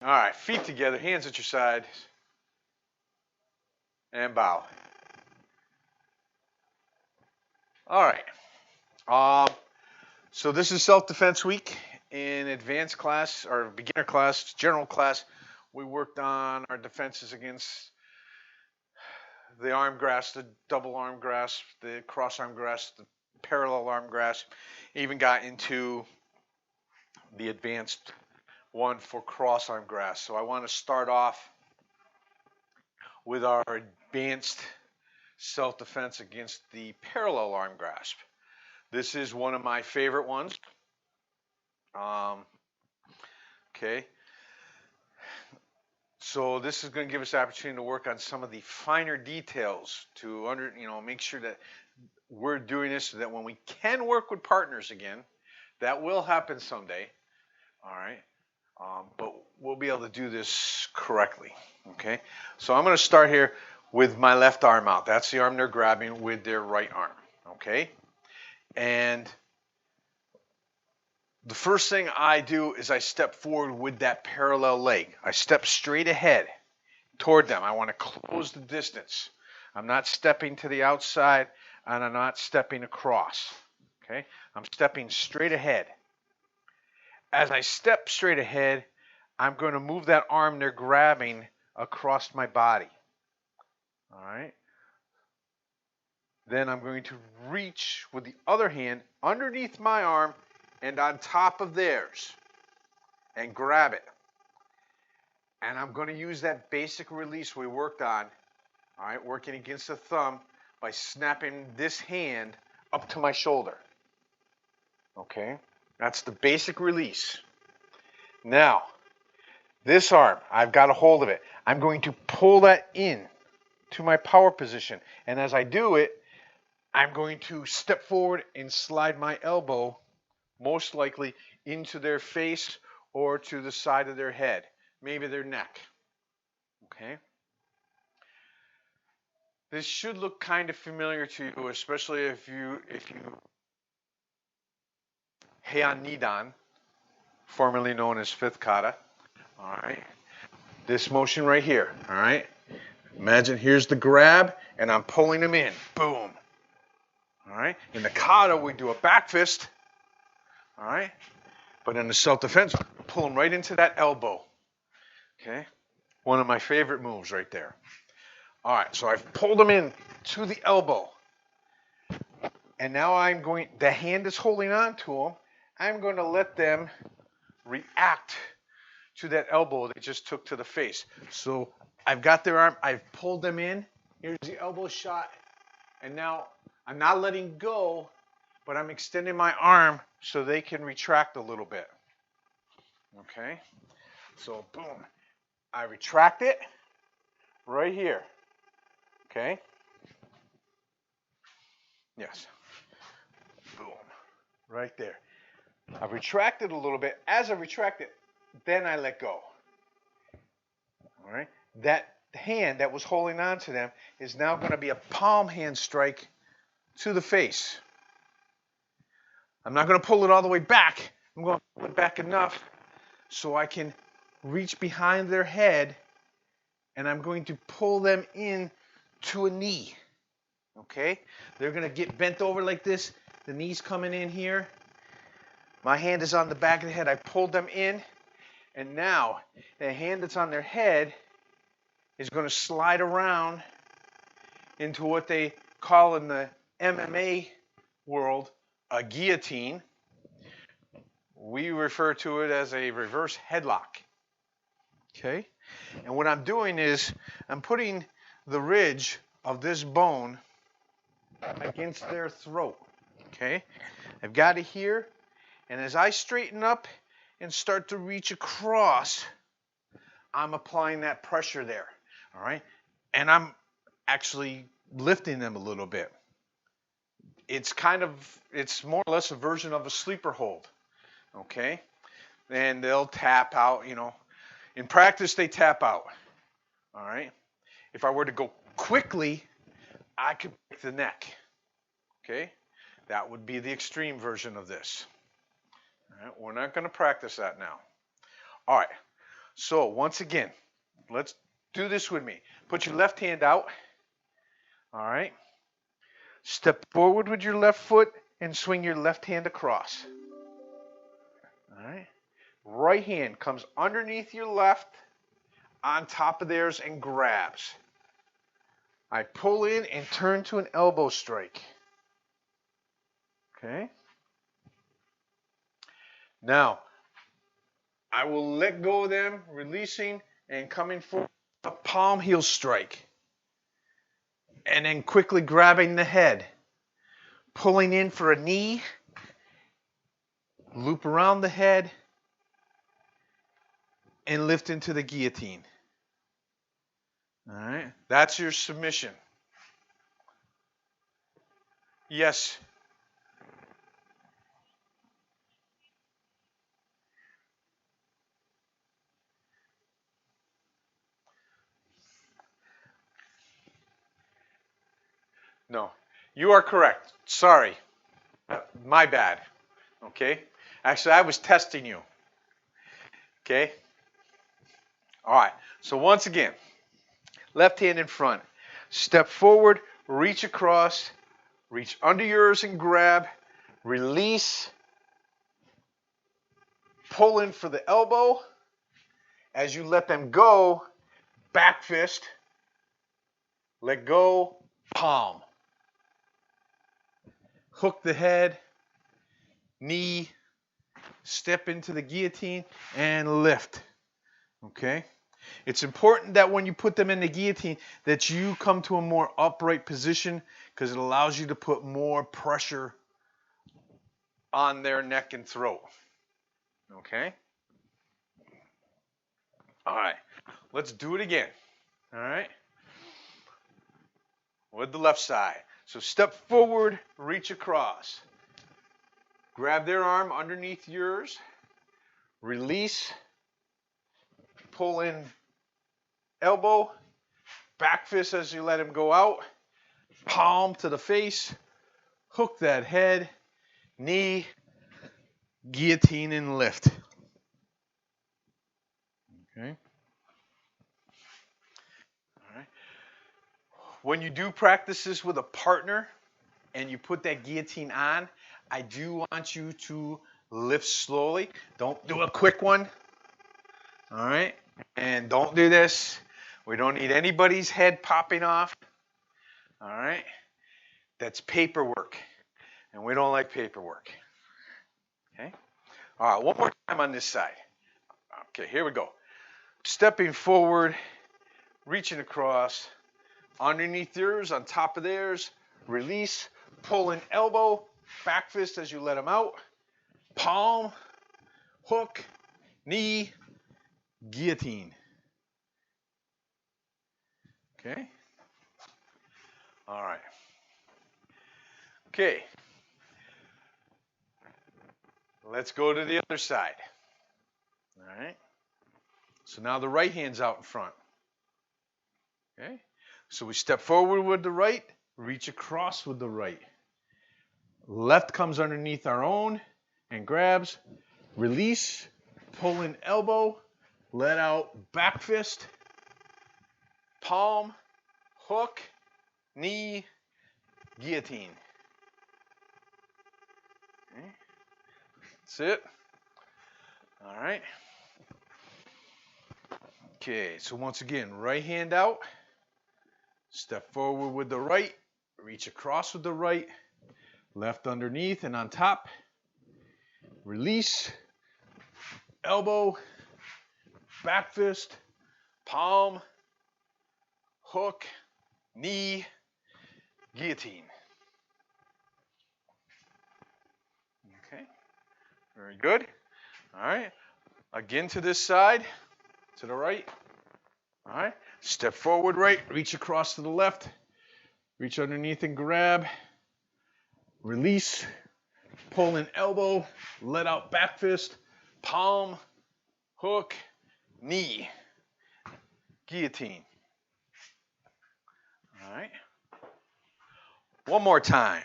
All right, feet together, hands at your sides, and bow. All right. So this is self-defense week. In advanced class or beginner class, general class, we worked on our defenses against the arm grasp, the double arm grasp, the cross arm grasp, the parallel arm grasp. Even got into the advanced one for cross arm grasp. So I want to start off with our advanced self-defense against the parallel arm grasp. This is one of my favorite ones. Okay. So this is going to give us the opportunity to work on some of the finer details to make sure that we're doing this so that when we can work with partners again, that will happen someday. All right. But we'll be able to do this correctly. Okay. So I'm going to start here with my left arm out. That's the arm they're grabbing with their right arm. Okay. And the first thing I do is I step forward with that parallel leg. I step straight ahead toward them. I want to close the distance. I'm not stepping to the outside and I'm not stepping across. Okay? I'm stepping straight ahead. As I step straight ahead, I'm going to move that arm they're grabbing across my body. All right? Then I'm going to reach with the other hand underneath my arm and on top of theirs and grab it. And I'm going to use that basic release we worked on, all right, working against the thumb by snapping this hand up to my shoulder. Okay, that's the basic release. Now, this arm, I've got a hold of it. I'm going to pull that in to my power position. And as I do it, I'm going to step forward and slide my elbow most likely into their face or to the side of their head, maybe their neck. Okay? This should look kind of familiar to you, especially if you Heian Nidan, formerly known as fifth kata. All right? This motion right here, all right? Imagine here's the grab and I'm pulling them in. Boom. All right? In the kata, we do a back fist. All right? But in the self-defense, pull them right into that elbow. Okay? One of my favorite moves right there. All right, so I've pulled them in to the elbow. And now the hand is holding on to them. I'm going to let them react to that elbow they just took to the face. So I've got their arm, I've pulled them in. Here's the elbow shot. And now I'm not letting go, but I'm extending my arm so they can retract a little bit. Okay? So boom. I retract it right here. Okay? Yes. Boom. Right there. I retract it a little bit. As I retract it, then I let go. All right? That hand that was holding on to them is now going to be a palm hand strike to the face. I'm not going to pull it all the way back. I'm going to pull it back enough so I can reach behind their head and I'm going to pull them in to a knee. Okay? They're going to get bent over like this. The knee's coming in here. My hand is on the back of the head. I pulled them in. And now the hand that's on their head is going to slide around into what they call in the MMA world a guillotine. We refer to it as a reverse headlock. Okay? And what I'm doing is I'm putting the ridge of this bone against their throat. Okay? I've got it here. And as I straighten up and start to reach across, I'm applying that pressure there. All right? And I'm actually lifting them a little bit. It's more or less a version of a sleeper hold. Okay? And they'll tap out, In practice, they tap out. All right? If I were to go quickly, I could break the neck. Okay? That would be the extreme version of this. All right? We're not going to practice that now. All right. So once again, let's do this with me. Put your left hand out. All right. Step forward with your left foot and swing your left hand across. All right. Right hand comes underneath your left on top of theirs and grabs. I pull in and turn to an elbow strike. Okay. Now, I will let go of them, releasing and coming for a palm heel strike. And then quickly grabbing the head. Pulling in for a knee. Loop around the head. And lift into the guillotine. All right. That's your submission. Yes. No. You are correct. Sorry. My bad. Okay? Actually, I was testing you. Okay? All right. So once again, left hand in front. Step forward, reach across, reach under yours and grab, release, pull in for the elbow. As you let them go, back fist, let go, palm. Hook the head, knee, step into the guillotine, and lift. Okay? It's important that when you put them in the guillotine that you come to a more upright position because it allows you to put more pressure on their neck and throat. Okay? All right. Let's do it again. All right? With the left side. So step forward, reach across. Grab their arm underneath yours. Release. Pull in elbow. Back fist as you let him go out. Palm to the face. Hook that head. Knee. Guillotine and lift. Okay. All right. When you do practice this with a partner and you put that guillotine on, I do want you to lift slowly. Don't do a quick one. All right? And don't do this. We don't need anybody's head popping off. All right? That's paperwork. And we don't like paperwork. Okay? All right, one more time on this side. Okay, here we go. Stepping forward, reaching across, underneath yours, on top of theirs, release, pull in elbow, back fist as you let them out, palm, hook, knee, guillotine. Okay? All right. Okay. Let's go to the other side. All right. So now the right hand's out in front. Okay. So we step forward with the right, reach across with the right. Left comes underneath our own and grabs, release, pull in elbow, let out back fist, palm, hook, knee, guillotine. Okay. That's it. All right. Okay, so once again, right hand out, step forward with the right, reach across with the right, left underneath and on top, release, elbow, back fist, palm, hook, knee, guillotine. Okay, very good. All right, again to this side, to the right. All right, step forward right, reach across to the left, reach underneath and grab, release, pull in elbow, let out back fist, palm, hook, knee, guillotine. All right. One more time.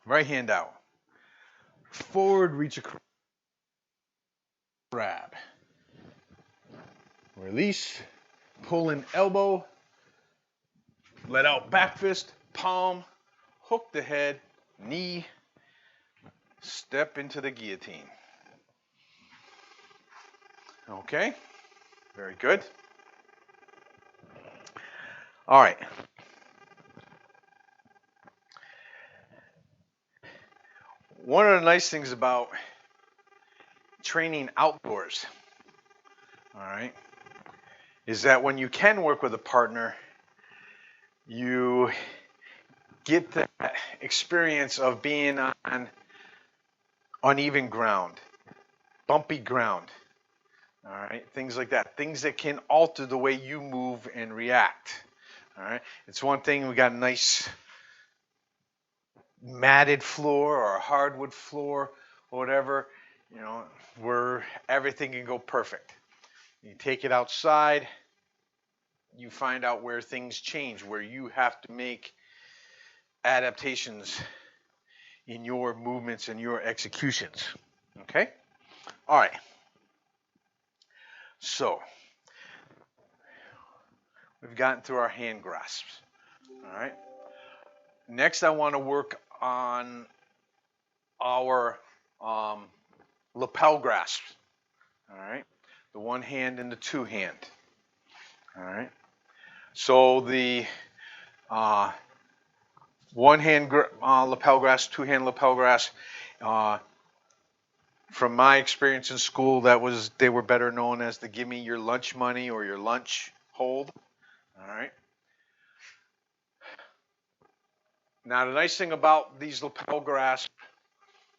Right hand out. Forward, reach across, grab. release, pull in elbow, let out back fist, palm, hook the head, knee, step into the guillotine. Okay, very good. All right. One of the nice things about training outdoors, all right, is that when you can work with a partner, you get the experience of being on uneven ground, bumpy ground, all right, things like that, things that can alter the way you move and react, all right. It's one thing we got a nice matted floor or a hardwood floor or whatever, you know, where everything can go perfect. You take it outside, you find out where things change, where you have to make adaptations in your movements and your executions. Okay? All right. So, we've gotten through our hand grasps. All right? Next, I want to work on our lapel grasps. All right? The one hand and the two hand. All right? So, the one hand lapel grasp, two hand lapel grasp, from my experience in school, they were better known as the give me your lunch money or your lunch hold. All right. Now the nice thing about these lapel grasps,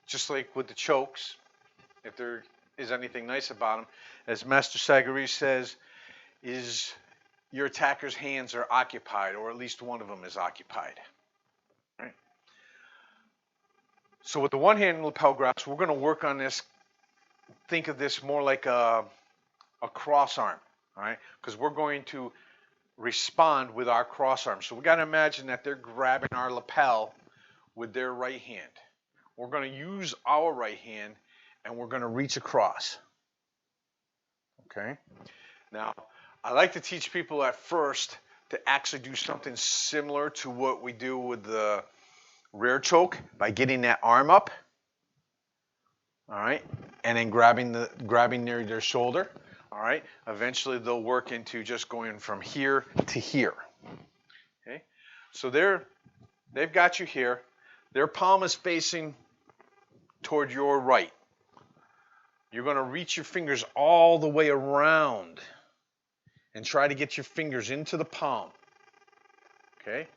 just like with the chokes, if there is anything nice about them, as Master Sagari says, is your attacker's hands are occupied, or at least one of them is occupied. Right. So with the one hand lapel grasp, we're going to work on this. Think of this more like a cross arm, all right? Because we're going to respond with our cross arm. So we got to imagine that they're grabbing our lapel with their right hand. We're going to use our right hand and we're going to reach across. Okay? Now, I like to teach people at first to actually do something similar to what we do with the rear choke by getting that arm up. All right, and then grabbing near their shoulder. All right, eventually they'll work into just going from here to here. Okay, so they've got you here. Their palm is facing toward your right. You're going to reach your fingers all the way around and try to get your fingers into the palm. Okay.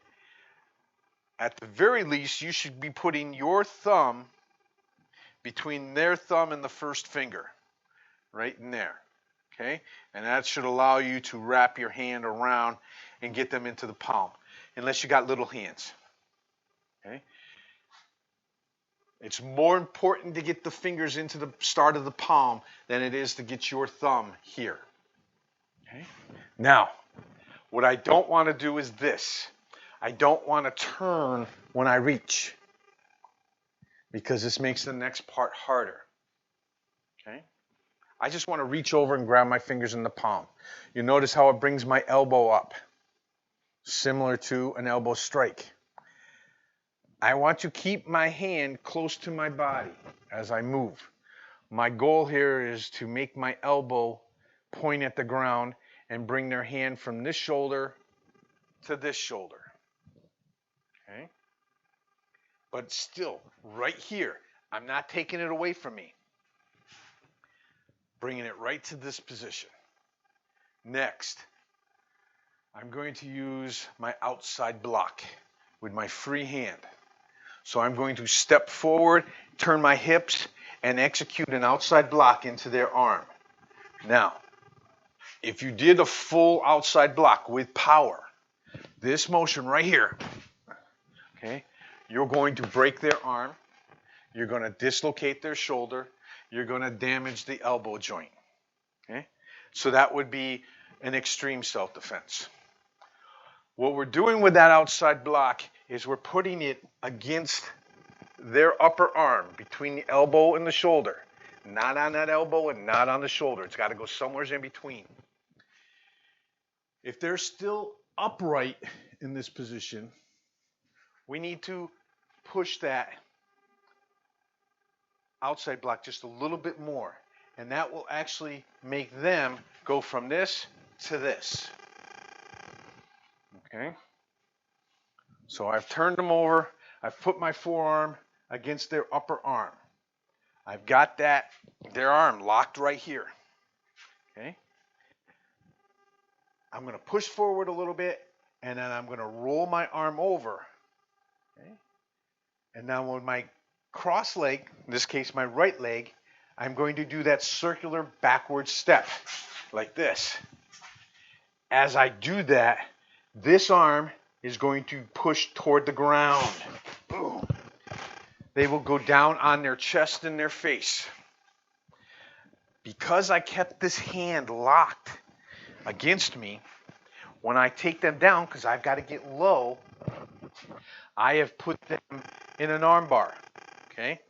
At the very least, you should be putting your thumb between their thumb and the first finger, right in there, okay? And that should allow you to wrap your hand around and get them into the palm, unless you got little hands, okay? It's more important to get the fingers into the start of the palm than it is to get your thumb here, okay? Now, what I don't want to do is this. I don't want to turn when I reach, because this makes the next part harder, okay? I just want to reach over and grab my fingers in the palm. You notice how it brings my elbow up, similar to an elbow strike. I want to keep my hand close to my body as I move. My goal here is to make my elbow point at the ground and bring their hand from this shoulder to this shoulder, okay? But still, right here, I'm not taking it away from me. Bringing it right to this position. Next, I'm going to use my outside block with my free hand. So I'm going to step forward, turn my hips, and execute an outside block into their arm. Now, if you did a full outside block with power, this motion right here, okay, you're going to break their arm, you're going to dislocate their shoulder, you're going to damage the elbow joint. Okay? So that would be an extreme self-defense. What we're doing with that outside block is we're putting it against their upper arm, between the elbow and the shoulder. Not on that elbow and not on the shoulder. It's got to go somewhere in between. If they're still upright in this position, we need to push that outside block just a little bit more. And that will actually make them go from this to this. Okay? So I've turned them over. I've put my forearm against their upper arm. I've got their arm locked right here. Okay? I'm going to push forward a little bit, and then I'm going to roll my arm over. Okay? And now with my cross leg, in this case my right leg, I'm going to do that circular backward step like this. As I do that, this arm is going to push toward the ground. Boom. They will go down on their chest and their face. Because I kept this hand locked against me, when I take them down, because I've got to get low, I have put them in an arm bar. Okay?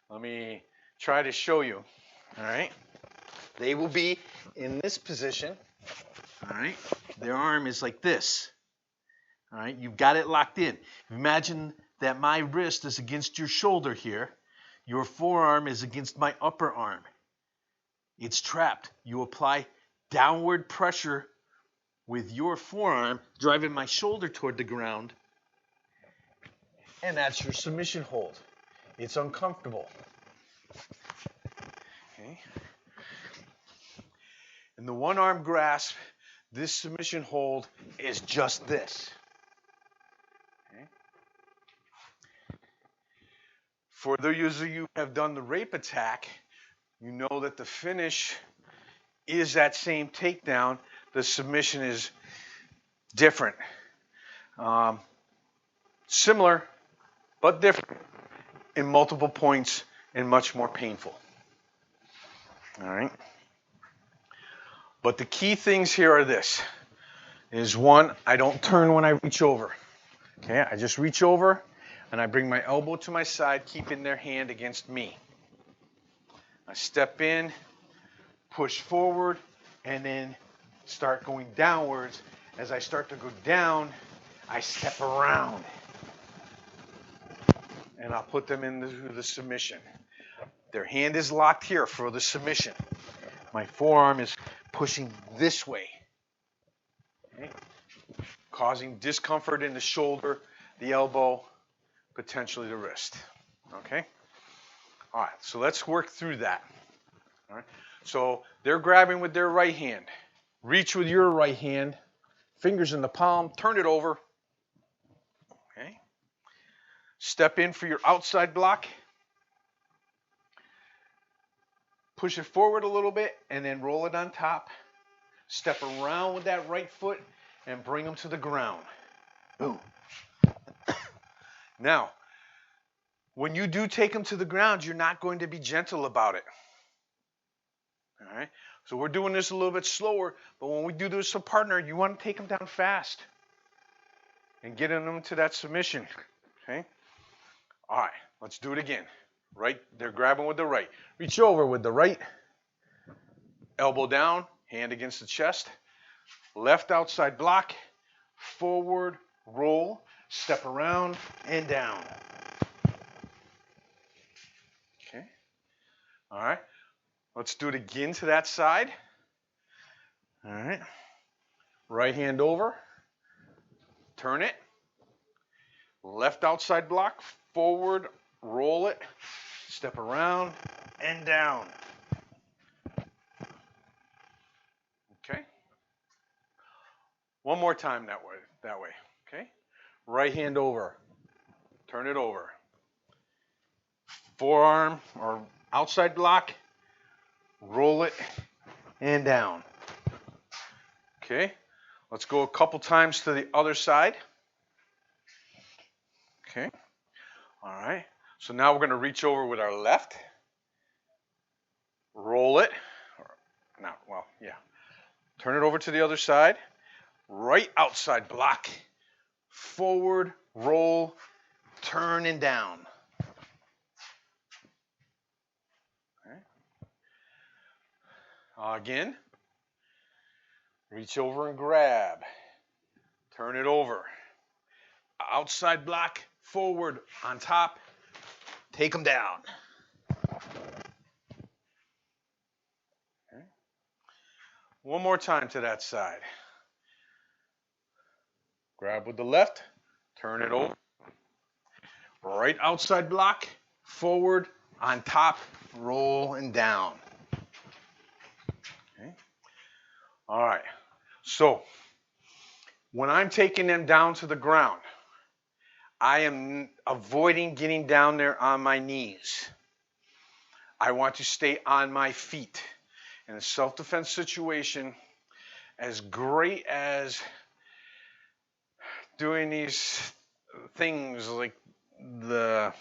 Let me try to show you. All right? They will be in this position. All right? Their arm is like this. All right? You've got it locked in. Imagine that my wrist is against your shoulder here. Your forearm is against my upper arm. It's trapped. You apply downward pressure with your forearm, driving my shoulder toward the ground, and that's your submission hold. It's uncomfortable. Okay. In the one arm grasp, this submission hold is just this. Okay. For those of you who have done the rape attack, you know that the finish is that same takedown. The submission is different. Similar, but different in multiple points and much more painful. All right? But the key things here are this. Is one, I don't turn when I reach over. Okay, I just reach over and I bring my elbow to my side, keeping their hand against me. I step in, push forward, and then start going downwards. As I start to go down, I step around. And I'll put them into the submission. Their hand is locked here for the submission. My forearm is pushing this way. Okay? Causing discomfort in the shoulder, the elbow, potentially the wrist. Okay? All right, so let's work through that. All right? So they're grabbing with their right hand. Reach with your right hand, fingers in the palm, turn it over. Okay? Step in for your outside block. Push it forward a little bit and then roll it on top. Step around with that right foot and bring them to the ground. Boom. Now, when you do take them to the ground, you're not going to be gentle about it. All right? So we're doing this a little bit slower, but when we do this as a partner, you want to take them down fast and get them to that submission. Okay? All right, let's do it again. Right, they're grabbing with the right. Reach over with the right. Elbow down, hand against the chest. Left outside block. Forward, roll, step around, and down. Okay. All right. Let's do it again to that side. All right. Right hand over. Turn it. Left outside block. Forward, roll it. Step around and down. Okay. One more time that way. Okay. Right hand over. Turn it over. Forearm or outside block. Roll it and down. Okay. Let's go a couple times to the other side. Okay. All right. So now we're going to reach over with our left. Roll it. Turn it over to the other side. Right outside block. Forward, roll, turn and down. Okay. Again. Reach over and grab. Turn it over. Outside block, forward, on top. Take them down. Okay. One more time to that side. Grab with the left, turn it over. Right outside block, forward, on top, roll and down. Okay. All right. So when I'm taking them down to the ground, I am avoiding getting down there on my knees. I want to stay on my feet. In a self-defense situation, as great as doing these things like the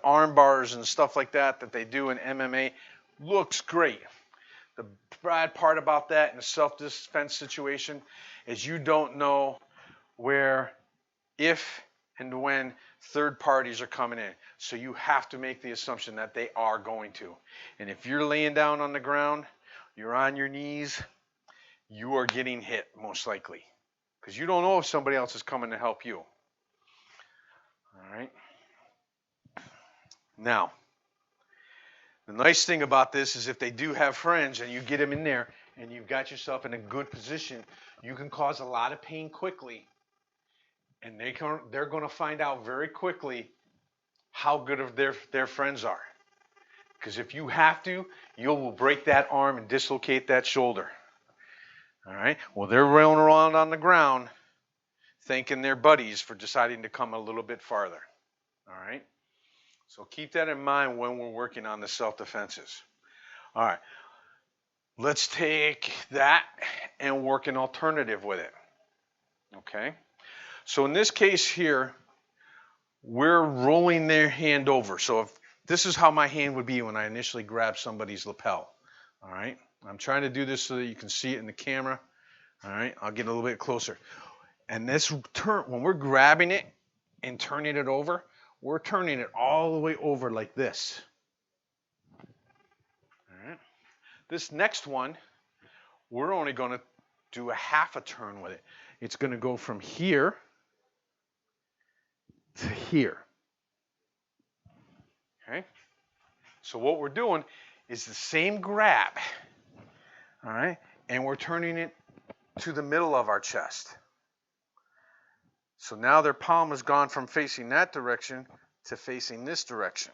arm bars and stuff like that they do in MMA looks great. The bad part about that in a self-defense situation is you don't know where, if, and when third parties are coming in. So you have to make the assumption that they are going to. And if you're laying down on the ground, you're on your knees, you are getting hit most likely. Because you don't know if somebody else is coming to help you. All right. Now, the nice thing about this is if they do have friends and you get them in there and you've got yourself in a good position, you can cause a lot of pain quickly. And they're going to find out very quickly how good of their friends are. Because if you have to, you will break that arm and dislocate that shoulder. All right? Well, they're rolling around on the ground thanking their buddies for deciding to come a little bit farther. All right? So keep that in mind when we're working on the self-defenses. All right. Let's take that and work an alternative with it. Okay? So in this case here, we're rolling their hand over. So if this is how my hand would be when I initially grab somebody's lapel. All right? I'm trying to do this so that you can see it in the camera. All right? I'll get a little bit closer. And this turn, when we're grabbing it and turning it over, we're turning it all the way over like this. All right? This next one, we're only going to do a half a turn with it. It's going to go from here to here. Okay? So what we're doing is the same grab. All right? And we're turning it to the middle of our chest. So now their palm has gone from facing that direction to facing this direction.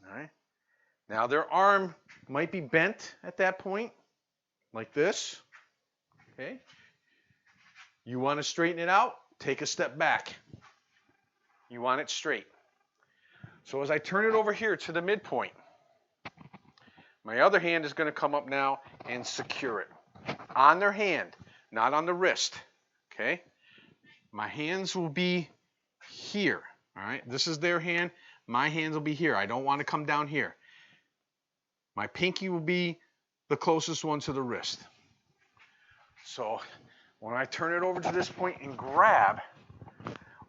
All right? Now their arm might be bent at that point, like this. Okay? You want to straighten it out? Take a step back. You want it straight. So as I turn it over here to the midpoint, my other hand is going to come up now and secure it. On their hand, not on the wrist. Okay? My hands will be here. All right? This is their hand. My hands will be here. I don't want to come down here. My pinky will be the closest one to the wrist. So when I turn it over to this point and grab,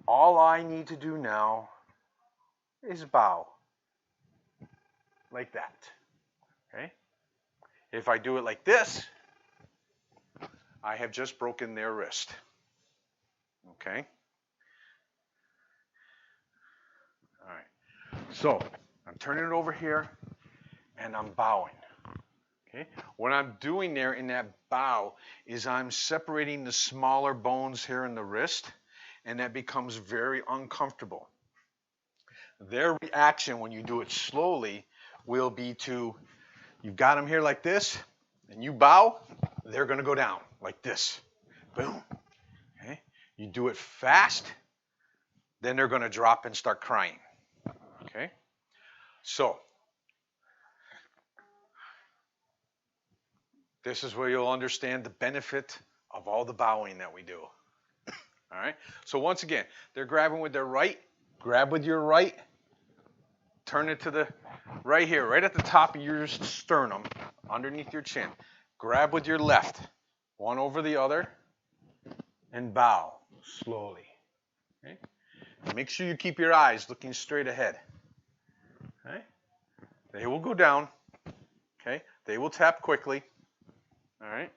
all I need to do now is bow. Like that. Okay? If I do it like this, I have just broken their wrist. Okay? All right. So I'm turning it over here and I'm bowing. Okay? What I'm doing there in that bow is I'm separating the smaller bones here in the wrist, and that becomes very uncomfortable. Their reaction when you do it slowly will be to, you've got them here like this, and you bow, they're going to go down like this. Boom. Okay? You do it fast, then they're going to drop and start crying. Okay? So, this is where you'll understand the benefit of all the bowing that we do. All right? So once again, they're grabbing with their right. Grab with your right. Turn it to the right here, right at the top of your sternum, underneath your chin. Grab with your left, one over the other, and bow slowly. Okay? Make sure you keep your eyes looking straight ahead. Okay? They will go down. Okay? They will tap quickly. All right?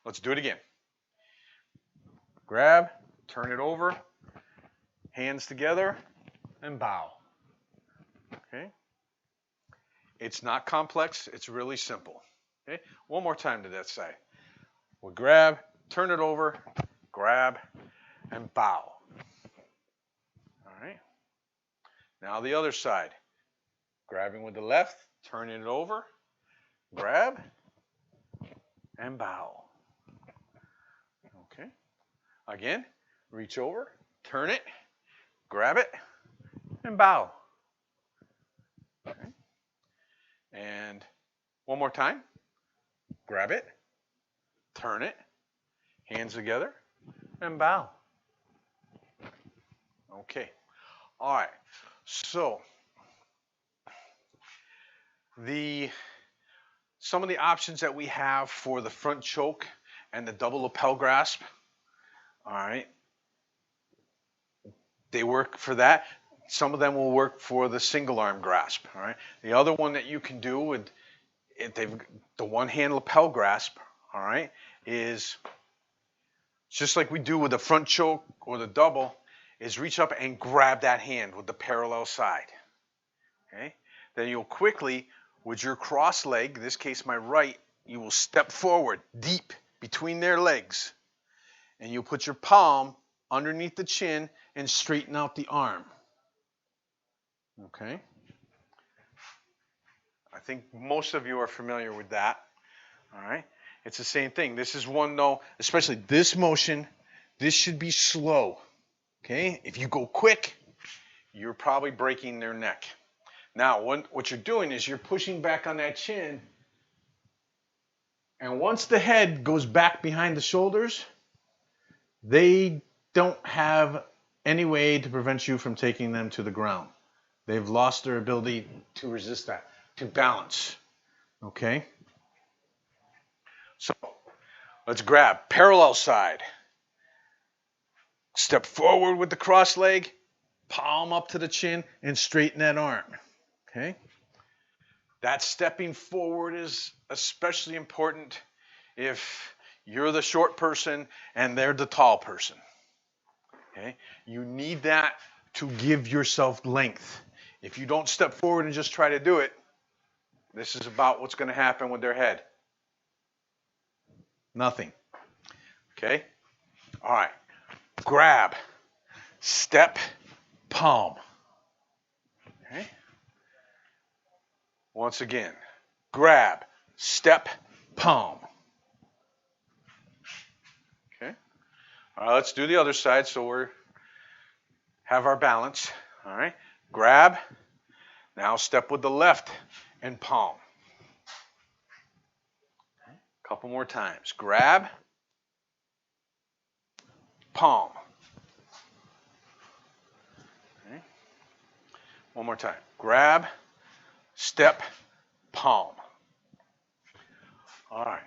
Let's do it again. Grab, turn it over, hands together, and bow. Okay? It's not complex. It's really simple. Okay? One more time to that side. We'll grab, turn it over, grab, and bow. All right? Now the other side. Grabbing with the left, turning it over, grab, and bow. Okay? Again, reach over, turn it, grab it, and bow. Okay? And one more time. Grab it, turn it, hands together, and bow. Okay. All right. So some of the options that we have for the front choke and the double lapel grasp, all right, they work for that. Some of them will work for the single arm grasp, all right. The other one that you can do with the one hand lapel grasp, all right, is just like we do with the front choke or the double, is reach up and grab that hand with the parallel side. Okay? Then you'll quickly, with your cross leg, in this case my right, you will step forward deep between their legs. And you'll put your palm underneath the chin and straighten out the arm. Okay? I think most of you are familiar with that. All right? It's the same thing. This is one, though, especially this motion, this should be slow. Okay? If you go quick, you're probably breaking their neck. Now, what you're doing is you're pushing back on that chin, and once the head goes back behind the shoulders, they don't have any way to prevent you from taking them to the ground. They've lost their ability to resist that, to balance. Okay? So, let's grab parallel side. Step forward with the cross leg, palm up to the chin, and straighten that arm. Okay? That stepping forward is especially important if you're the short person and they're the tall person. Okay? You need that to give yourself length. If you don't step forward and just try to do it, this is about what's going to happen with their head. Nothing. Okay? All right. Grab, step, palm. Okay? Once again, grab, step, palm. Okay? All right, let's do the other side so we have our balance. All right? Grab, now step with the left and palm. Okay? Couple more times. Grab, palm. Okay. One more time. Grab, step, palm. All right.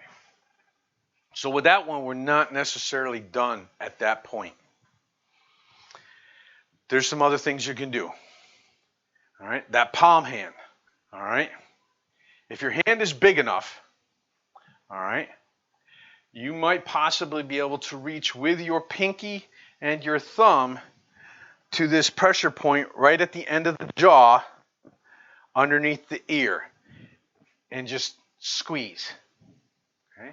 So with that one, we're not necessarily done at that point. There's some other things you can do. All right. That palm hand. All right. If your hand is big enough, all right, you might possibly be able to reach with your pinky and your thumb to this pressure point right at the end of the jaw underneath the ear and just squeeze. Okay?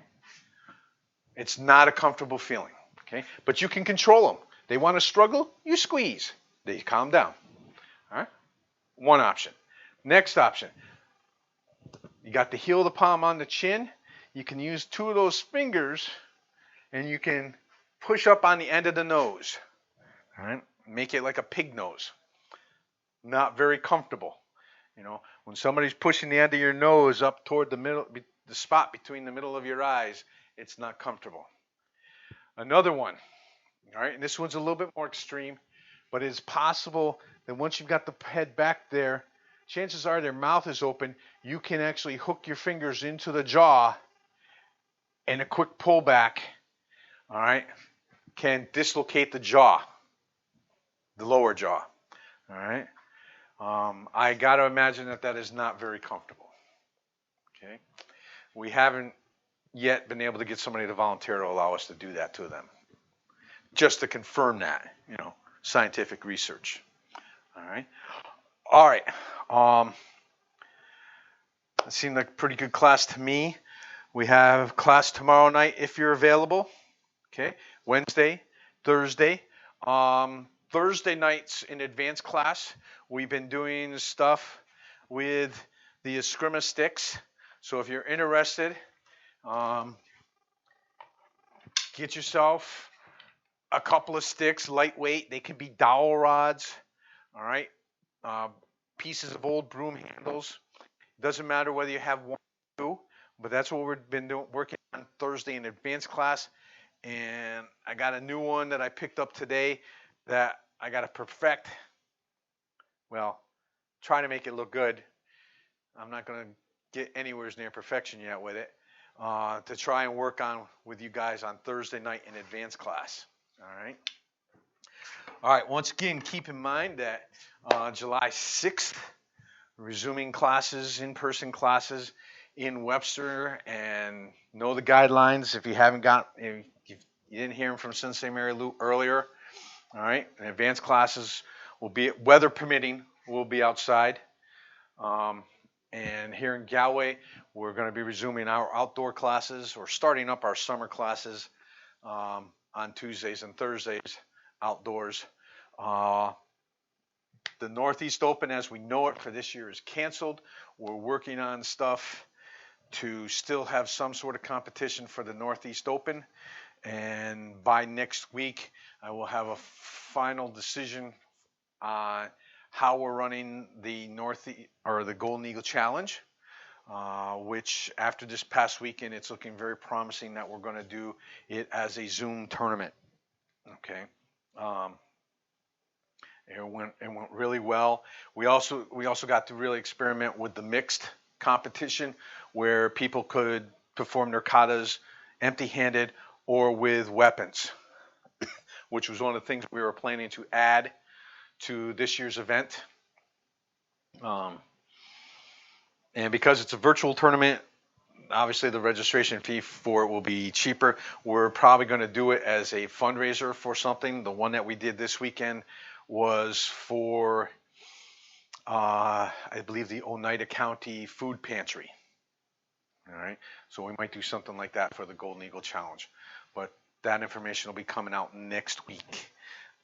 It's not a comfortable feeling. Okay? But you can control them. They want to struggle, you squeeze. They calm down. All right? One option. Next option. You got the heel of the palm on the chin. You can use two of those fingers and you can push up on the end of the nose. All right? Make it like a pig nose. Not very comfortable. You know, when somebody's pushing the end of your nose up toward the middle, the spot between the middle of your eyes, it's not comfortable. Another one. All right? And this one's a little bit more extreme, but it's possible that once you've got the head back there, chances are their mouth is open, you can actually hook your fingers into the jaw and a quick pullback, all right, can dislocate the jaw, the lower jaw, all right? I got to imagine that is not very comfortable, okay? We haven't yet been able to get somebody to volunteer to allow us to do that to them, just to confirm that, scientific research. All right. It seemed like a pretty good class to me. We have class tomorrow night if you're available. Okay, Wednesday, Thursday. Thursday nights in advanced class, we've been doing stuff with the Eskrima sticks. So if you're interested, get yourself a couple of sticks, lightweight. They can be dowel rods, all right? Pieces of old broom handles. Doesn't matter whether you have one or two, but that's what we've been working on Thursday in advanced class. And I got a new one that I picked up today that I got to perfect. Well, try to make it look good. I'm not going to get anywhere near perfection yet with it. To try and work on with you guys on Thursday night in advanced class. All right, once again, keep in mind that July 6th, resuming classes, in-person classes in Webster, and know the guidelines. If you you didn't hear them from Sensei Mary Lou earlier, all right, and advanced classes will be, weather permitting, will be outside. And here in Galway, we're going to be resuming our outdoor classes, or starting up our summer classes on Tuesdays and Thursdays outdoors. The Northeast Open, as we know it for this year, is canceled. We're working on stuff to still have some sort of competition for the Northeast Open. And by next week, I will have a final decision on how we're running the the Golden Eagle Challenge, which after this past weekend, it's looking very promising that we're going to do it as a Zoom tournament. Okay. It went really well. We also got to really experiment with the mixed competition, where people could perform their katas empty-handed or with weapons, which was one of the things we were planning to add to this year's event. And because it's a virtual tournament, obviously the registration fee for it will be cheaper. We're probably going to do it as a fundraiser for something. The one that we did this weekend was for, I believe, the Oneida County Food Pantry. All right, so we might do something like that for the Golden Eagle Challenge, but that information will be coming out next week.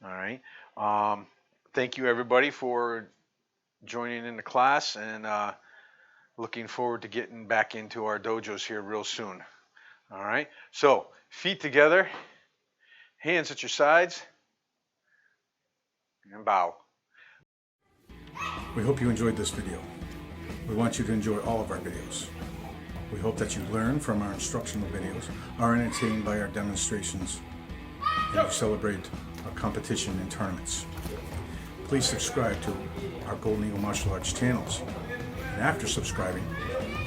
All right. Thank you, everybody, for joining in the class, and looking forward to getting back into our dojos here real soon. All right. So feet together, hands at your sides, and bow. We hope you enjoyed this video. We want you to enjoy all of our videos. We hope that you learn from our instructional videos, are entertained by our demonstrations, and you celebrate our competition and tournaments. Please subscribe to our Golden Eagle Martial Arts channels. And after subscribing,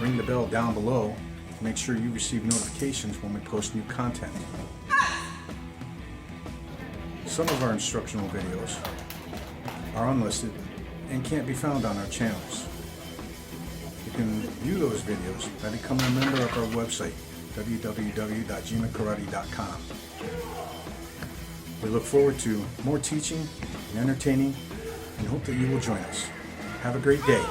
ring the bell down below to make sure you receive notifications when we post new content. Some of our instructional videos are unlisted and can't be found on our channels. You can view those videos by becoming a member of our website, www.jimakarate.com. We look forward to more teaching and entertaining, and hope that you will join us. Have a great day.